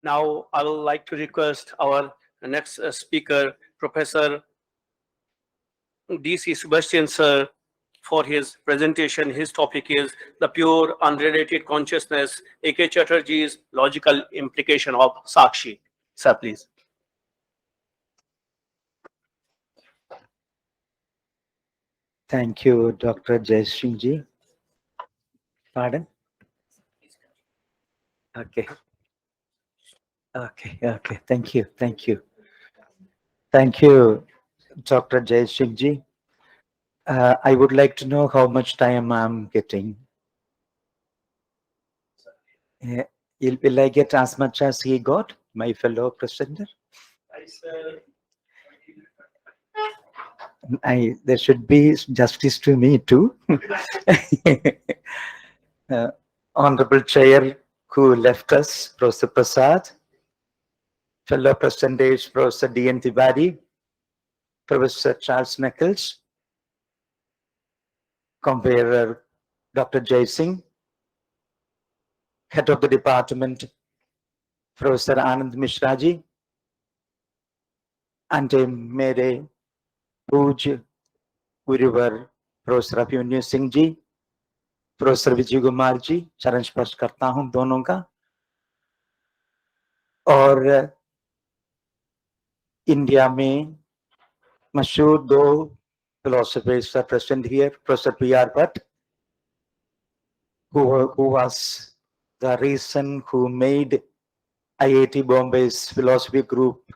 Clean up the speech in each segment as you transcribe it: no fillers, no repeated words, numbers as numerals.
Now, I would like to request our next speaker, Professor D.C. Sebastian, sir, for his presentation. His topic is the pure unrelated consciousness, A.K. Chatterjee's logical implication of Sākṣī. Sir, please. Thank you, Dr. Jaisingji. Pardon? Okay. Okay. Thank you. Thank you, Dr. Jaisingji. I would like to know how much time I'm getting. Will I get as much as he got, my fellow presenter? There should be justice to me too. Honorable Chair who left us, Professor Prasad, fellow presenters, Professor D.N. Tiwari, Professor Charles Nichols, convener Dr. Jai Singh, head of the department, Professor Anand Mishraji, and मेरे पूज्य गुरुवर professor Abhimanyu Singh ji, professor Vijay Kumar ji, चरण स्पर्श करता हूं दोनों का। और इंडिया में मशहूर दो philosophers are present here, Professor P.R. Bhatt, who was the reason who made IIT Bombay's philosophy group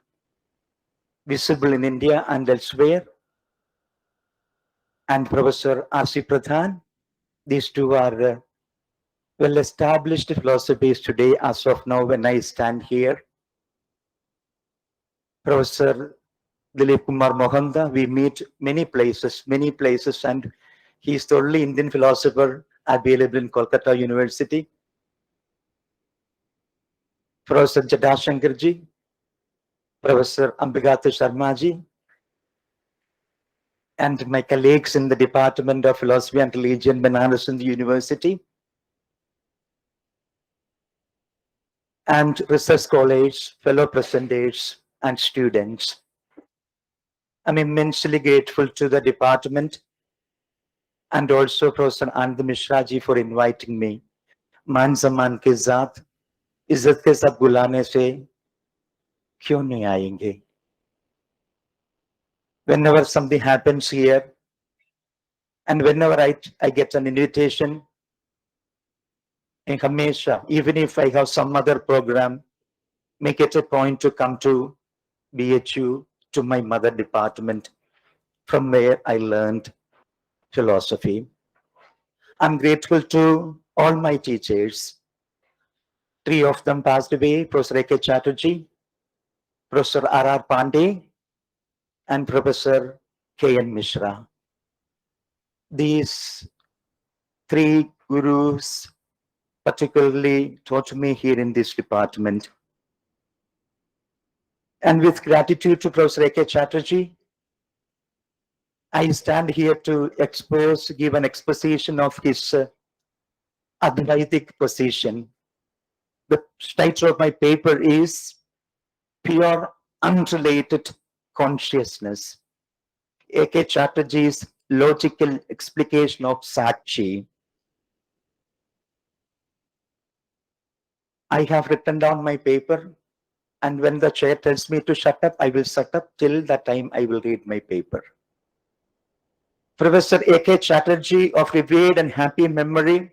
visible in India and elsewhere, and Professor R.C. Pradhan. These two are well-established philosophies today as of now when I stand here. Professor Dilip Kumar Mohanda, we meet many places, and he is the only Indian philosopher available in Kolkata University. Professor Jadashankar ji, Professor Ambigata Sharma ji, and my colleagues in the Department of Philosophy and Religion, Banaras in the University, and research scholars, fellow presenters, and students. I'm immensely grateful to the department and also Professor Anand Mishra ji for inviting me. मान सम्मान के साथ इज्जत के साथ बुलाने से क्यों नहीं आएंगे? Whenever something happens here, and whenever I get an invitation, in Hamesha, even if I have some other program, make it a point to come to BHU, to my mother department, from where I learned philosophy. I'm grateful to all my teachers. 3 of them passed away, Professor A.K.Chatterjee, Professor R.R. Pandey, and Professor K.N. Mishra. These 3 gurus particularly taught me here in this department. And with gratitude to Professor A.K. Chatterjee, I stand here to give an exposition of his Advaitic position. The title of my paper is Pure Unrelated Consciousness, A.K. Chatterjee's Logical Explication of Sākṣī. I have written down my paper, and when the chair tells me to shut up, I will shut up till the time I will read my paper. Professor A.K. Chatterjee, of revered and happy memory,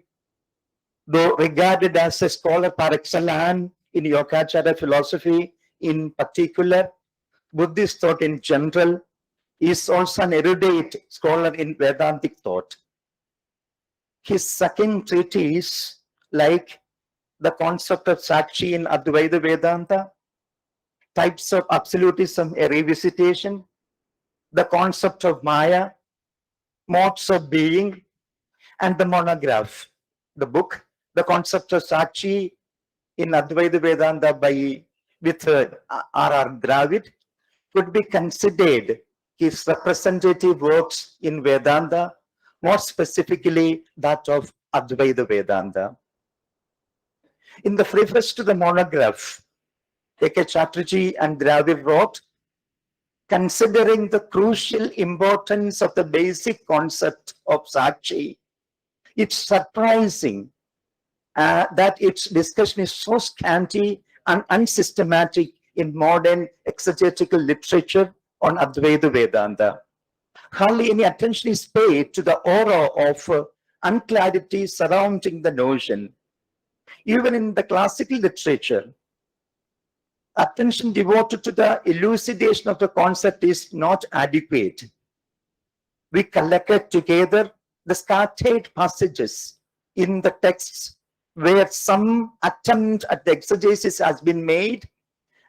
though regarded as a scholar par excellence in Yogacara philosophy in particular, Buddhist thought in general, is also an erudite scholar in Vedantic thought. His second treatise, like the concept of Sākṣī in Advaita Vedanta, types of absolutism, a revisitation, the concept of Maya, modes of being, and the monograph, the book, the concept of Sākṣī in Advaita Vedanta with R.R. Dravid, could be considered his representative works in Vedanta, more specifically that of Advaita Vedanta. In the preface to the monograph, A.K. Chatterjee and Dravid wrote, considering the crucial importance of the basic concept of Sākṣī, it's surprising that its discussion is so scanty and unsystematic in modern exegetical literature on Advaita Vedanta. Hardly any attention is paid to the aura of unclarity surrounding the notion. Even in the classical literature, attention devoted to the elucidation of the concept is not adequate. We collected together the scattered passages in the texts where some attempt at the exegesis has been made,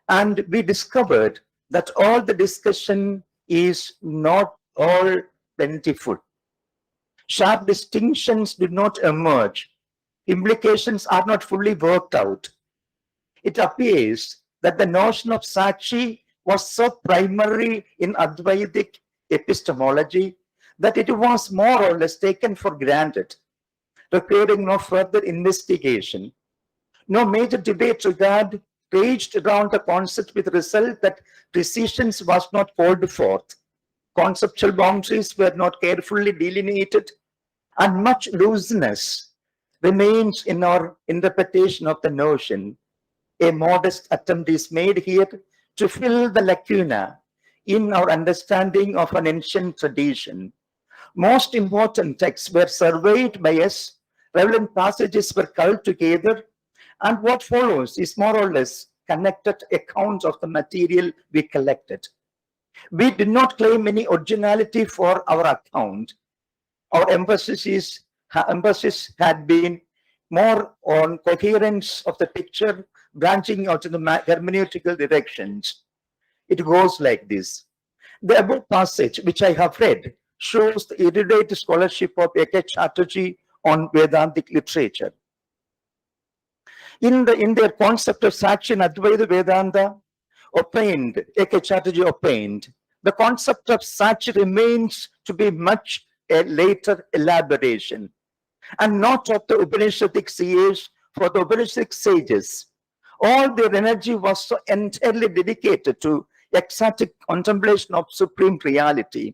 and we discovered that all the discussion is not all plentiful. Sharp distinctions did not emerge. Implications are not fully worked out. It appears that the notion of Sākṣī was so primary in Advaitic epistemology that it was more or less taken for granted, requiring no further investigation. No major debate raged around the concept, with the result that precision was not called forth. Conceptual boundaries were not carefully delineated, and much looseness remains in our interpretation of the notion. A modest attempt is made here to fill the lacuna in our understanding of an ancient tradition. Most important texts were surveyed by us, relevant passages were culled together, and what follows is more or less connected accounts of the material we collected. We did not claim any originality for our account. Our emphasis had been more on coherence of the picture, branching out in the hermeneutical directions. It goes like this. The above passage, which I have read, shows the erudite scholarship of A.K. Chatterjee on Vedantic literature. In their concept of Sākṣī and Advaita Vedanta, A.K. Chatterjee opined, the concept of Sākṣī remains to be much a later elaboration, and not of the Upanishadic seers. For the Upanishadic sages, all their energy was so entirely dedicated to ecstatic contemplation of supreme reality,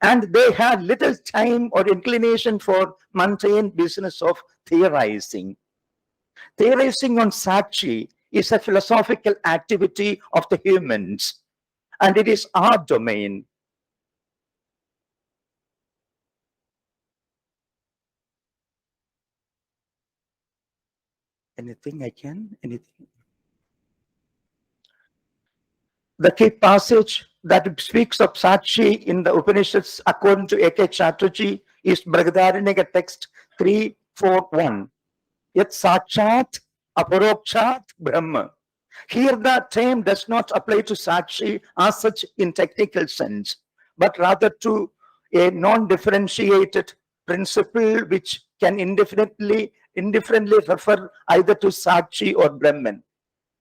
and they had little time or inclination for mundane business of theorizing. Theorizing on Sākṣī is a philosophical activity of the humans, and it is our domain. Anything? The key passage that speaks of Sākṣī in the Upanishads, according to A.K. Chatterjee, is Brihadaranyaka text 3.4.1. Yat Sākṣāt Aparokṣāt Brahma. Here the term does not apply to Sākṣī as such in technical sense, but rather to a non-differentiated principle which can indifferently refer either to Sākṣī or Brahman.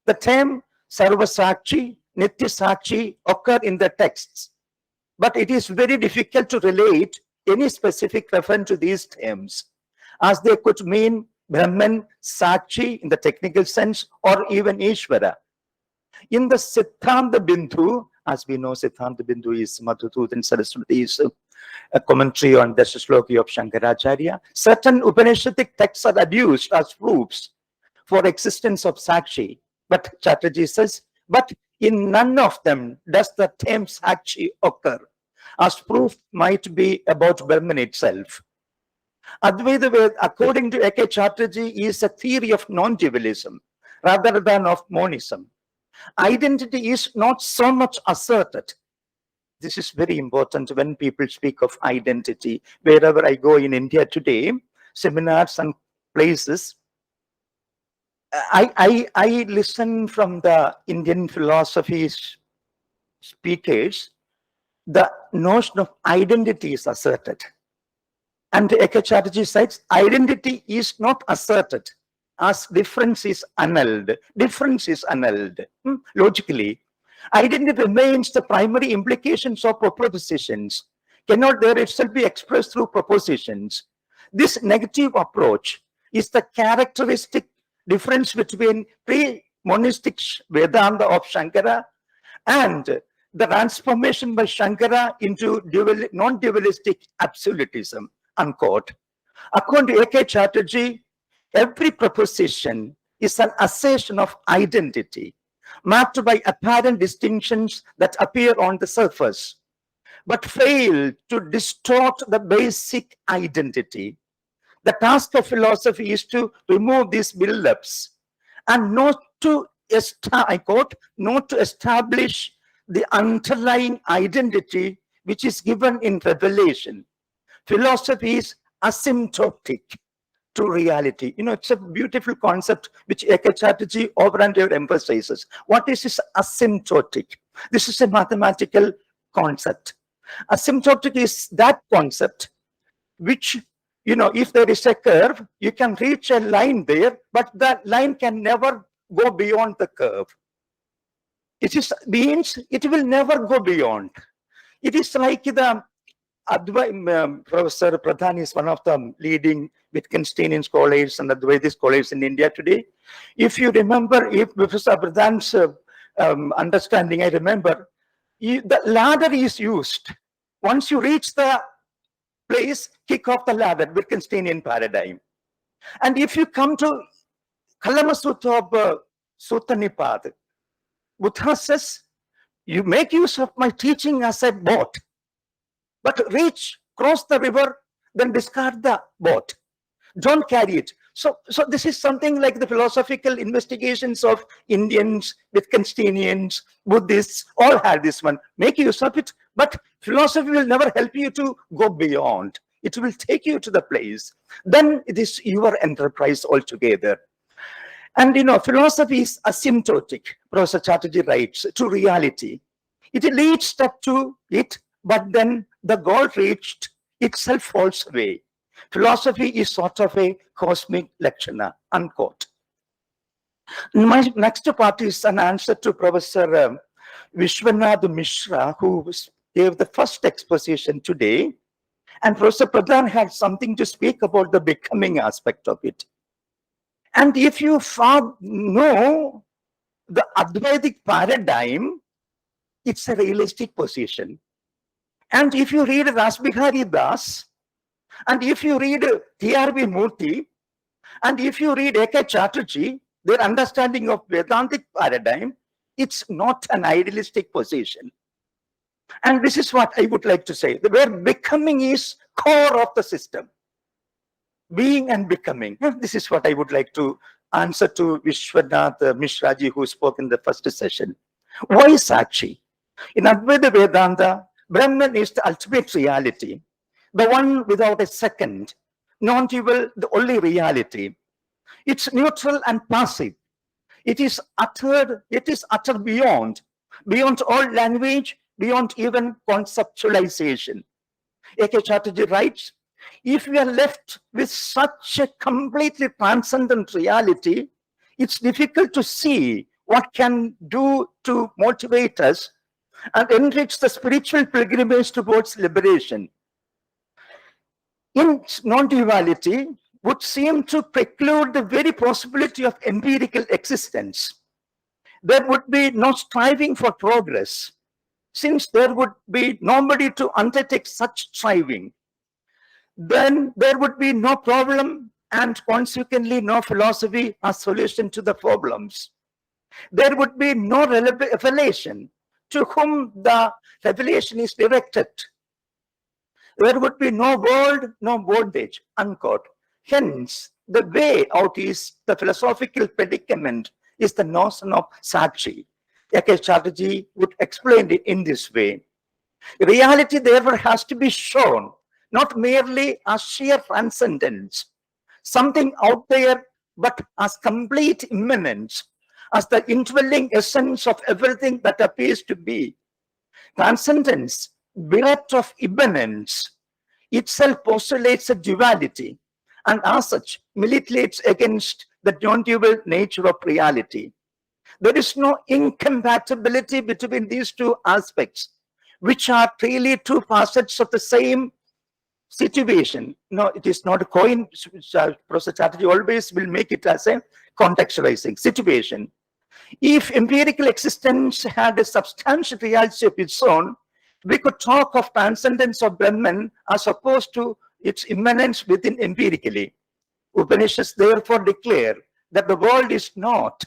The term Sarva Sākṣī, Nitya Sākṣī occur in the texts, but it is very difficult to relate any specific reference to these terms, as they could mean Brahman, Sākṣī in the technical sense, or even Ishvara. In the Siddhanta Bindhu, as we know, Siddhanta Bindhu is Madhusūdana Saraswati's a commentary on the Shloki of Shankaracharya. Certain Upanishadic texts are adduced as proofs for existence of Sākṣī. But Chatterjee says, but in none of them does the term Sākṣī occur, as proof might be about Brahman itself. Advaita, according to A.K. Chatterjee, is a theory of non-dualism rather than of monism. Identity is not so much asserted. This is very important when people speak of identity. Wherever I go in India today, seminars and places, I listen from the Indian philosophy speakers, the notion of identity is asserted. And A.K. Chatterjee says, identity is not asserted, as difference is annulled. Difference is annulled. Logically, identity remains the primary implications of propositions, cannot there itself be expressed through propositions. This negative approach is the characteristic difference between monistic Vedanta of Shankara, and the transformation by Shankara into non-dualistic absolutism, unquote. According to A.K. Chatterjee, every proposition is an assertion of identity, marked by apparent distinctions that appear on the surface, but fail to distort the basic identity. The task of philosophy is to remove these build-ups and not to, I quote, not to establish the underlying identity which is given in revelation. Philosophy is asymptotic to reality. You know, it's a beautiful concept which A.K. Chatterjee over and over emphasizes. What is this asymptotic? This is a mathematical concept. Asymptotic is that concept which, you know, if there is a curve, you can reach a line there, but that line can never go beyond the curve. It means it will never go beyond. It is like the Professor Pradhan is one of the leading Wittgensteinian scholars and Advaita scholars in India today. If you remember, if Professor Pradhan's understanding, I remember, the ladder is used. Once you reach the place, kick off the ladder, Wittgensteinian paradigm. And if you come to Kalama Sutta of Sutta Nipad, Buddha says, you make use of my teaching as a boat, but cross the river, then discard the boat. Don't carry it. So this is something like the philosophical investigations of Indians, Wittgensteinians, Buddhists, all had this one. Make use of it, but philosophy will never help you to go beyond. It will take you to the place. Then it is your enterprise altogether. And, you know, philosophy is asymptotic, Professor Chatterjee writes, to reality. It leads up to it, but then the goal reached itself falls away. Philosophy is sort of a cosmic lectioner, unquote. My next part is an answer to Professor Vishwanath Mishra, who gave the first exposition today. And Professor Pradhan had something to speak about the becoming aspect of it. And if you know the Advaitic paradigm, it's a realistic position. And if you read Rasbihari Das, and if you read T.R.V. Murthy, and if you read A.K. Chatterjee, their understanding of Vedantic paradigm, it's not an idealistic position. And this is what I would like to say, where becoming is core of the system. Being and becoming. This is what I would like to answer to Vishwanath Mishraji, who spoke in the first session. Why Sākṣī? In Advaita Vedanta, Brahman is the ultimate reality, the one without a second, non-dual, the only reality. It's neutral and passive. It is uttered beyond all language, beyond even conceptualization. A.K. Chatterjee writes, if we are left with such a completely transcendent reality, it's difficult to see what can do to motivate us and enrich the spiritual pilgrimage towards liberation. In non-duality would seem to preclude the very possibility of empirical existence. There would be no striving for progress, since there would be nobody to undertake such striving. Then there would be no problem and consequently no philosophy as solution to the problems. There would be no revelation to whom the revelation is directed. There would be no world, no bondage, unquote. Hence, the way out is the philosophical predicament is the notion of Sākṣī. A.K. Chatterjee would explain it in this way. Reality, therefore, has to be shown, not merely as sheer transcendence, something out there, but as complete immanence, as the indwelling essence of everything that appears to be. Transcendence, bereft of immanence, itself postulates a duality, and as such militates against the non-dual nature of reality. There is no incompatibility between these two aspects, which are really two facets of the same situation. No, it is not a coin. Professor Chatterjee always will make it as a contextualizing situation. If empirical existence had a substantial reality of its own, we could talk of transcendence of Brahman as opposed to its immanence within empirically. Upanishads therefore declare that the world is not.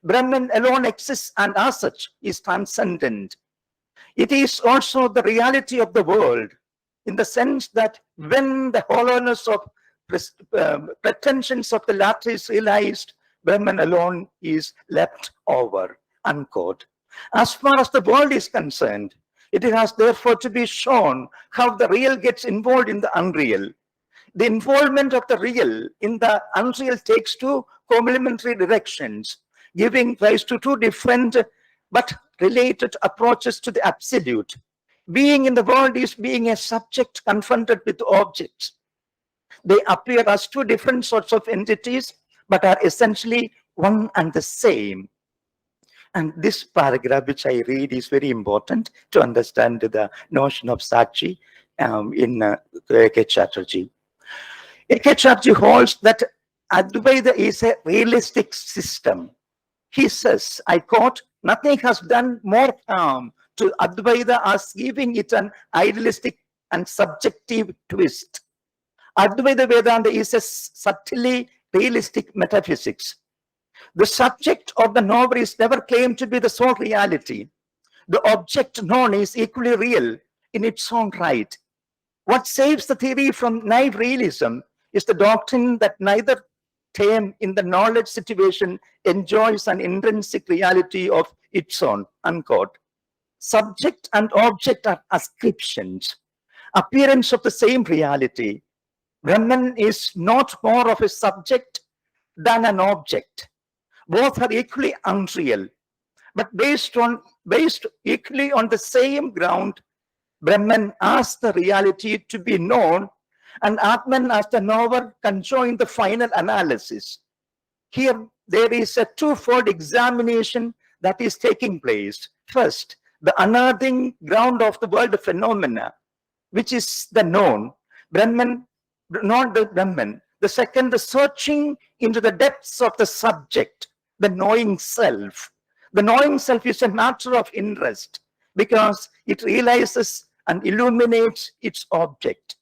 Brahman alone exists and as such is transcendent. It is also the reality of the world in the sense that when the hollowness of pretensions of the latter is realized, Brahman alone is left over, unquote. As far as the world is concerned, it has therefore to be shown how the real gets involved in the unreal. The involvement of the real in the unreal takes two complementary directions, giving rise to two different but related approaches to the absolute. Being in the world is being a subject confronted with objects. They appear as two different sorts of entities, but are essentially one and the same. And this paragraph, which I read, is very important to understand the notion of Sākṣī in A.K.Chatterjee. A.K.Chatterjee holds that Advaita is a realistic system. He says, I quote, nothing has done more harm to Advaita as giving it an idealistic and subjective twist. Advaita Vedanta is a subtly realistic metaphysics. The subject of the knower is never claimed to be the sole reality. The object known is equally real in its own right. What saves the theory from naive realism is the doctrine that neither term in the knowledge situation enjoys an intrinsic reality of its own, unquote. Subject and object are ascriptions, appearance of the same reality. Brahman is not more of a subject than an object. Both are equally unreal, but based equally on the same ground, Brahman as the reality to be known and Atman as the knower conjoin the final analysis. Here, there is a twofold examination that is taking place. First, the unearthing ground of the world phenomena, which is the known, Brahman, not the Brahman. The second, the searching into the depths of the subject, the knowing self. The knowing self is a matter of interest because it realizes and illuminates its object.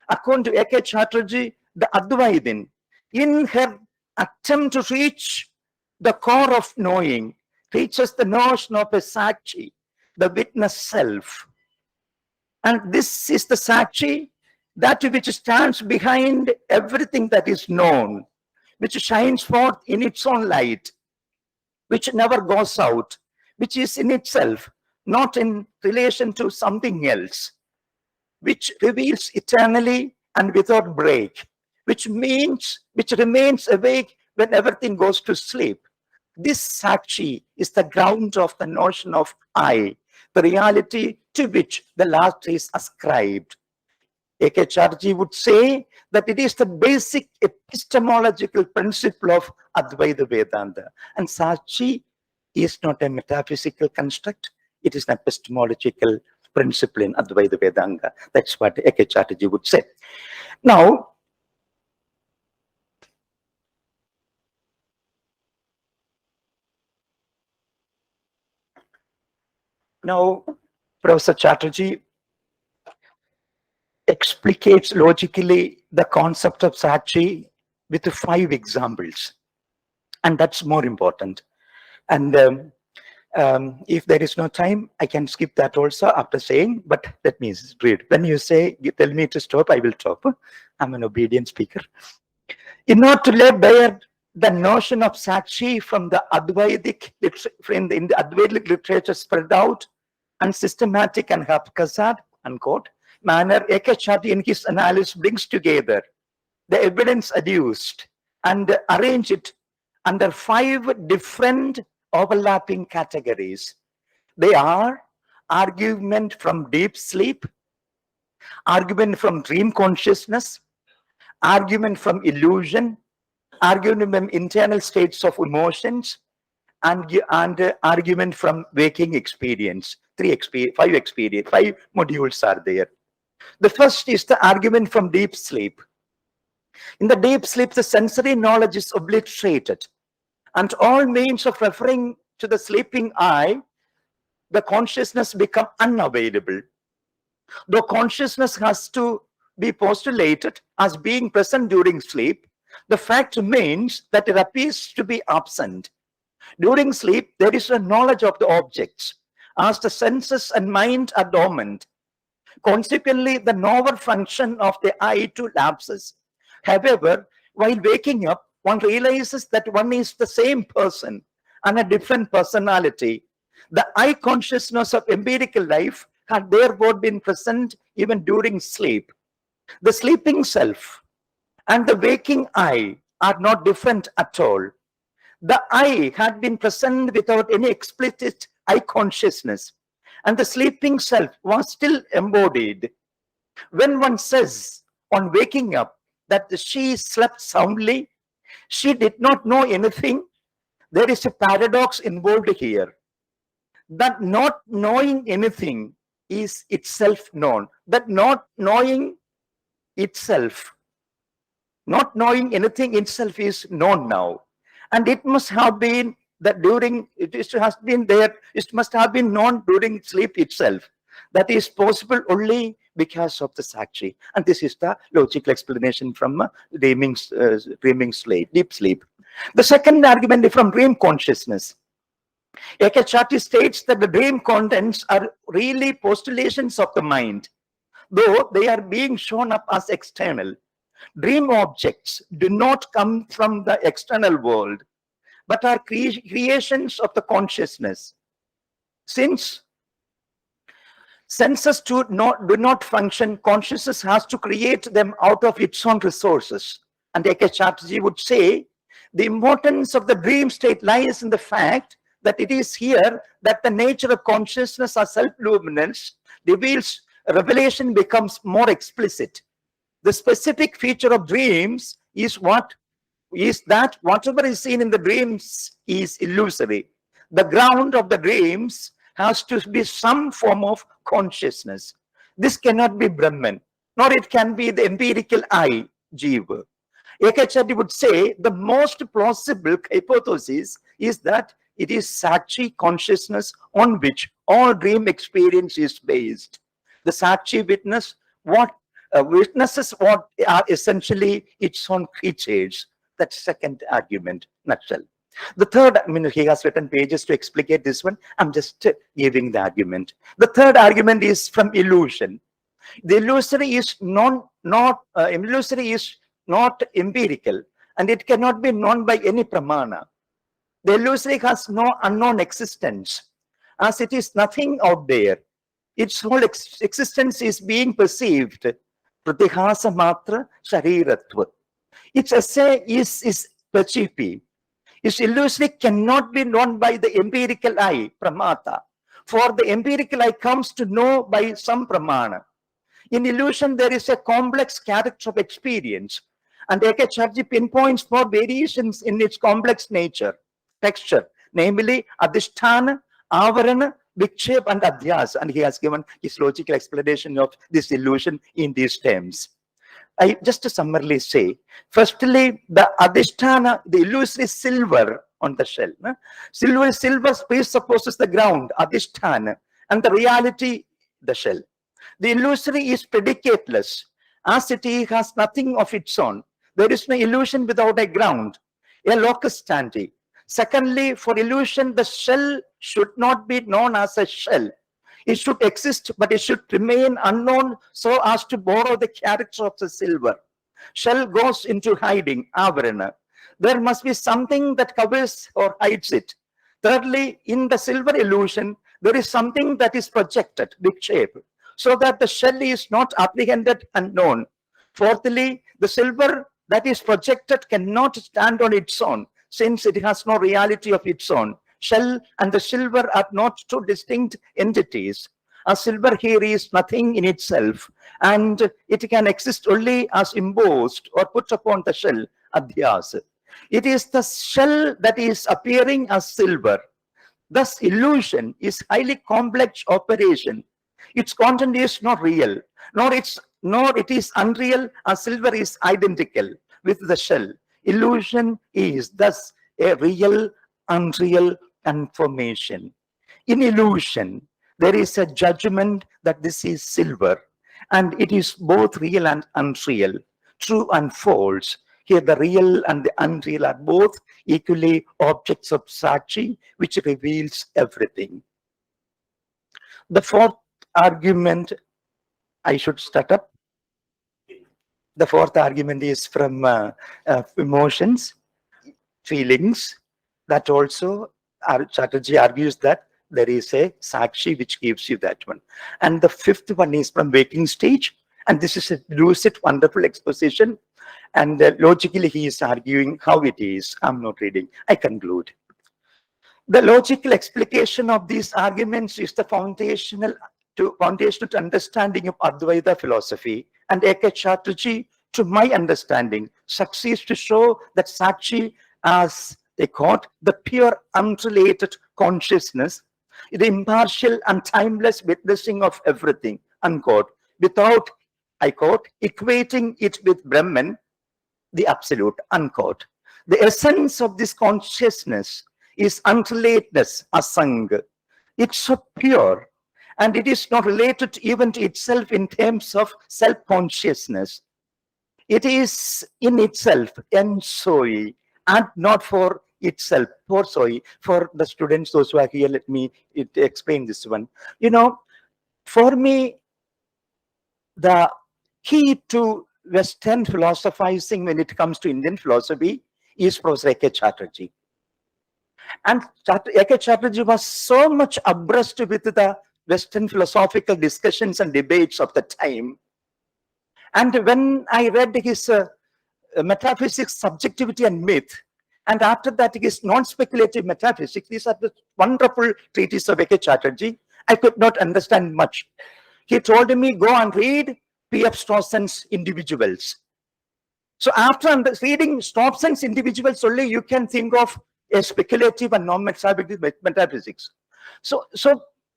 According to A.K.Chatterjee, the Advaitin, in her attempt to reach the core of knowing, reaches the notion of a Sākṣī, the witness self. And this is the Sākṣī, that which stands behind everything that is known, which shines forth in its own light, which never goes out, which is in itself, not in relation to something else, which reveals eternally and without break, which remains awake when everything goes to sleep. This Sākṣī is the ground of the notion of I, the reality to which the last is ascribed. A.K.Chatterjee would say that it is the basic epistemological principle of Advaita Vedanta. And Sākṣī is not a metaphysical construct, it is an epistemological principle in Advaita Vedanta. That's what A.K.Chatterjee would say. Now, Professor Chatterjee explicates logically the concept of Sākṣī with 5 examples. And that's more important. And if there is no time, I can skip that also after saying, but let me read. When you say, you tell me to stop, I will stop. I'm an obedient speaker. In order to lay bare the notion of Sākṣī from the Advaitic, in the Advaitic literature spread out and systematic and haphazard, unquote, manner, A.K.Chatterjee in his analysis brings together the evidence adduced and arrange it under 5 different overlapping categories. They are argument from deep sleep, argument from dream consciousness, argument from illusion, argument from internal states of emotions, and argument from waking experience. 5 modules are there. The first is the argument from deep sleep. In the deep sleep, the sensory knowledge is obliterated, and all means of referring to the sleeping I, the consciousness become unavailable. Though consciousness has to be postulated as being present during sleep, the fact remains that it appears to be absent. During sleep, there is a knowledge of the objects, as the senses and mind are dormant. Consequently, the novel function of the I too lapses. However, while waking up, one realizes that one is the same person and a different personality. The I consciousness of empirical life had therefore been present even during sleep. The sleeping self and the waking I are not different at all. The I had been present without any explicit I consciousness, and the sleeping self was still embodied. When one says on waking up that she slept soundly, she did not know anything, there is a paradox involved here. That not knowing anything is itself known. That not knowing itself, not knowing anything itself is known now. And it must have been that during, it has been there, it must have been known during sleep itself. That is possible only because of the Sākṣī. And this is the logical explanation from dreaming sleep, deep sleep. The second argument is from dream consciousness. A.K.Chatterjee states that the dream contents are really postulations of the mind, though they are being shown up as external. Dream objects do not come from the external world, but are creations of the consciousness. Since senses do not function, consciousness has to create them out of its own resources. And A.K.Chatterjee would say, the importance of the dream state lies in the fact that it is here that the nature of consciousness as self-luminance reveals, revelation becomes more explicit. The specific feature of dreams is that whatever is seen in the dreams is illusory. The ground of the dreams has to be some form of consciousness. This cannot be Brahman, nor it can be the empirical I, Jiva. A.K.Chatterjee would say the most plausible hypothesis is that it is Sākṣī consciousness on which all dream experience is based. The Sākṣī witnesses what are essentially its own creatures. That's second argument, nutshell. The third, he has written pages to explicate this one. I'm just giving the argument. The third argument is from illusion. The illusory is not empirical, and it cannot be known by any pramana. The illusory has no unknown existence, as it is nothing out there. Its whole existence is being perceived. Pratihasa matra shariratva. Its essay is percipi. Its illusory cannot be known by the empirical eye, pramata. For the empirical eye comes to know by some pramana. In illusion, there is a complex character of experience, and A.K.Chatterjee pinpoints for variations in its complex nature, texture, namely adhisthana, avarana, vikshep, and adhyas. And he has given his logical explanation of this illusion in these terms. I just to summarily say, firstly, the adhisthana, the illusory silver on the shell. Silver presupposes the ground, adhisthana, and the reality, the shell. The illusory is predicateless, as it has nothing of its own. There is no illusion without a ground, a locus standi. Secondly, for illusion, the shell should not be known as a shell. It should exist, but it should remain unknown so as to borrow the character of the silver. Shell goes into hiding, avarana. There must be something that covers or hides it. Thirdly, in the silver illusion, there is something that is projected, vikshep, so that the shell is not apprehended and known. Fourthly, the silver that is projected cannot stand on its own, since it has no reality of its own. Shell and the silver are not two distinct entities. A silver here is nothing in itself, and it can exist only as embossed or put upon the shell, adhyas. It is the shell that is appearing as silver. Thus, illusion is highly complex operation. Its content is not real, nor it is unreal, as silver is identical with the shell. Illusion is thus a real, unreal confirmation. In illusion, there is a judgment that this is silver, and it is both real and unreal, true and false. Here, the real and the unreal are both equally objects of Sākṣī, which reveals everything. The fourth argument, I should start up. The fourth argument is from emotions, feelings. That also, Chatterjee argues that there is a Sākṣī which gives you that one. And the fifth one is from waking stage. And this is a lucid, wonderful exposition. And logically, he is arguing how it is. I'm not reading. I conclude. The logical explication of these arguments is the foundational to understanding of Advaita philosophy. And A.K.Chatterjee, to my understanding, succeeds to show that Sākṣī, as they quote, the pure unrelated consciousness, the impartial and timeless witnessing of everything, unquote, without, I quote, equating it with Brahman, the absolute, unquote. The essence of this consciousness is unrelatedness, asanga. It's so pure, and it is not related even to itself in terms of self-consciousness. It is in itself, ensoi, and not for itself, porsoi. For the students, those who are here, let me explain this one. You know, for me, the key to Western philosophizing when it comes to Indian philosophy is Professor A.K.Chatterjee. And A.K.Chatterjee was so much abreast with the Western philosophical discussions and debates of the time. And when I read his Metaphysics, Subjectivity and Myth, and after that his non-speculative metaphysics, these are the wonderful treatises of A.K.Chatterjee, I could not understand much. He told me, go and read P.F. Strawson's Individuals. So after reading Strawson's Individuals only, you can think of a speculative and non-speculative metaphysics. So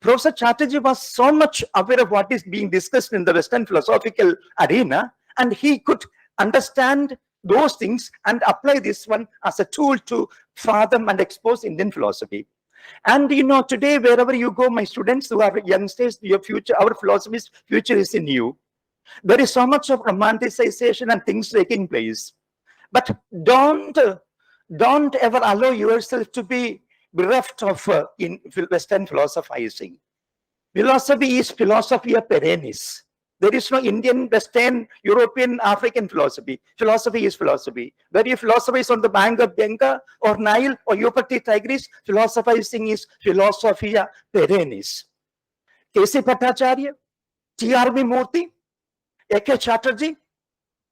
Professor Chatterjee was so much aware of what is being discussed in the Western philosophical arena, and he could understand those things and apply this one as a tool to fathom and expose Indian philosophy. And you know, today, wherever you go, my students who are youngsters, your future, our philosophy's future is in you. There is so much of romanticization and things taking place. But don't ever allow yourself to be bereft of in Western philosophizing. Philosophy is philosophia perennis. There is no Indian, Western, European, African philosophy. Philosophy is philosophy. Whether you philosophize on the bank of Ganga or Nile or Euphrates Tigris, philosophizing is philosophia perennis. K.C. Bhattacharya, T.R.B. Murthy, A.K.Chatterjee,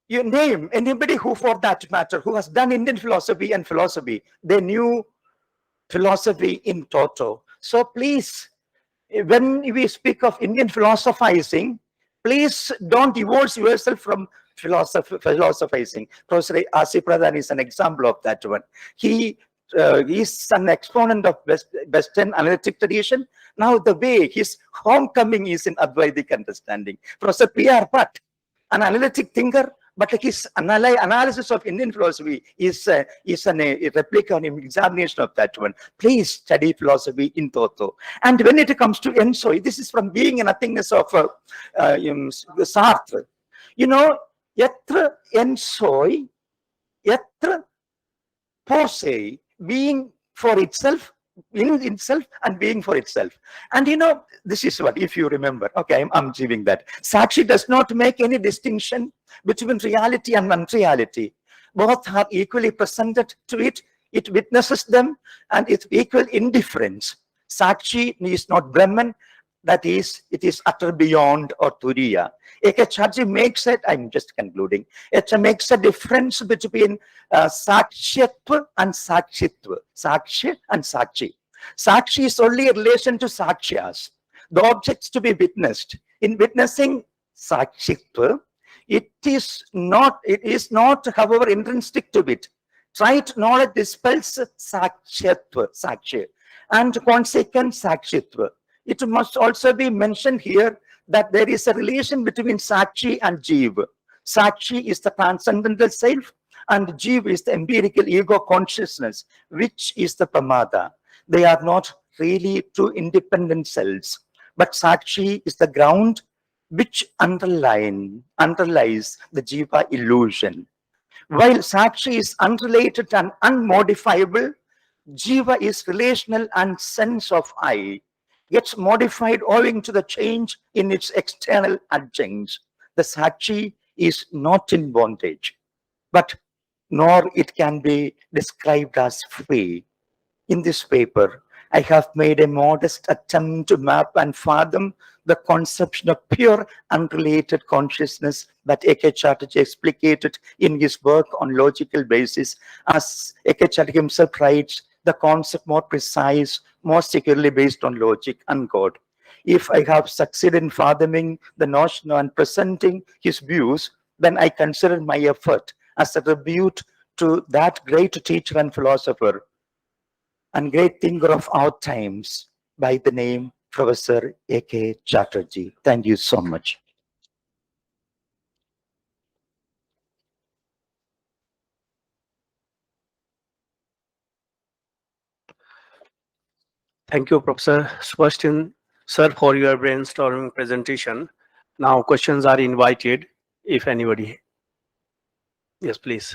you name anybody who, for that matter, who has done Indian philosophy and philosophy, they knew philosophy in toto. So please, when we speak of Indian philosophizing, please don't divorce yourself from philosophizing. Professor R.C. Pradhan is an example of that one. He is an exponent of Western analytic tradition. Now the way his homecoming is in Advaitic understanding. Professor P.R. Bhatt, an analytic thinker, but his analysis of Indian philosophy is a replica and examination of that one. Please study philosophy in toto. And when it comes to ensoi, this is from Being and Nothingness of Sartre. You know, yatra ensoi, yatra porsei, being for itself, in itself and being for itself. And you know, this is what, if you remember, okay, I'm giving that. Sākṣī does not make any distinction between reality and unreality. Both are equally presented to it. It witnesses them and it's equal indifference. Sākṣī is not Brahman. That is, it is utter beyond or turiya. A.K.Chatterjee makes it, I'm just concluding, it makes a difference between Sākṣyatva and Sākṣitva. Sākṣya and Sākṣī. Sākṣī is only a relation to Sākṣyas, the objects to be witnessed. In witnessing Sākṣitva, it is not, however, intrinsic to it. Right knowledge dispels Sākṣyatva, Sākṣya, and consequent Sākṣitva. It must also be mentioned here that there is a relation between Sākṣī and Jiva. Sākṣī is the transcendental self, and Jiva is the empirical ego consciousness, which is the pramada. They are not really two independent cells, but Sākṣī is the ground which underlies the Jiva illusion. While Sākṣī is unrelated and unmodifiable, Jiva is relational and sense of I, gets modified owing to the change in its external adjuncts. The Sākṣī is not in bondage, but nor it can be described as free. In this paper, I have made a modest attempt to map and fathom the conception of pure unrelated consciousness that A.K.Chatterjee explicated in his work on logical basis. As A.K.Chatterjee himself writes, the concept more precise, more securely based on logic and God. If I have succeeded in fathoming the notion and presenting his views, then I consider my effort as a tribute to that great teacher and philosopher and great thinker of our times by the name Professor A.K. Chatterjee. Thank you so much. Thank you, Professor Sebastian, sir, for your brainstorming presentation. Now questions are invited, if anybody. Yes, please.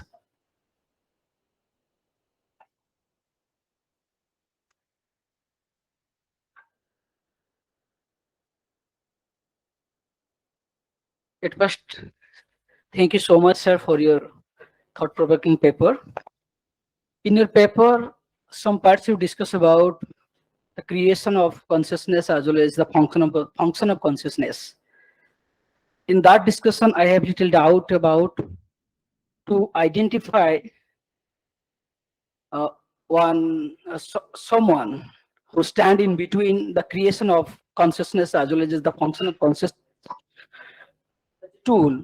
At first, thank you so much, sir, for your thought-provoking paper. In your paper, some parts you discuss about the creation of consciousness as well as the function of consciousness. In that discussion, I have little doubt about to identify someone who stand in between the creation of consciousness as well as the function of consciousness tool,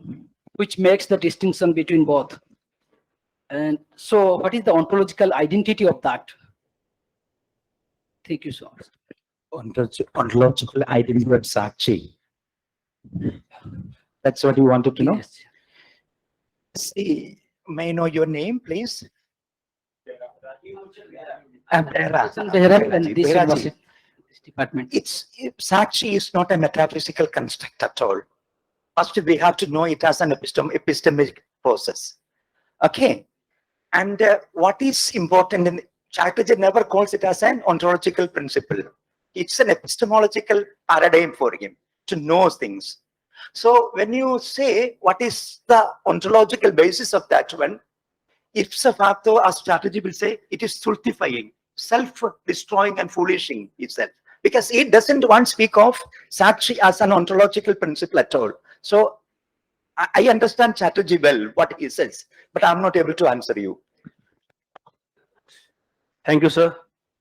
which makes the distinction between both. And so what is the ontological identity of that? Thank you so much. Ontological identity of Sākṣī. That's what you wanted to know? Yes. See, may I know your name, please? Banaras. And this Banaras. university, this department. Sākṣī is not a metaphysical construct at all. First, we have to know it as an epistemic process. Okay. And what is important in Chatterjee never calls it as an ontological principle. It's an epistemological paradigm for him to know things. So when you say what is the ontological basis of that one, ipso facto, as Chatterjee will say, it is stultifying, self-destroying and foolishing itself. Because it doesn't want to speak of Sākṣī as an ontological principle at all. So I understand Chatterjee well, what he says, but I'm not able to answer you. Thank you, sir.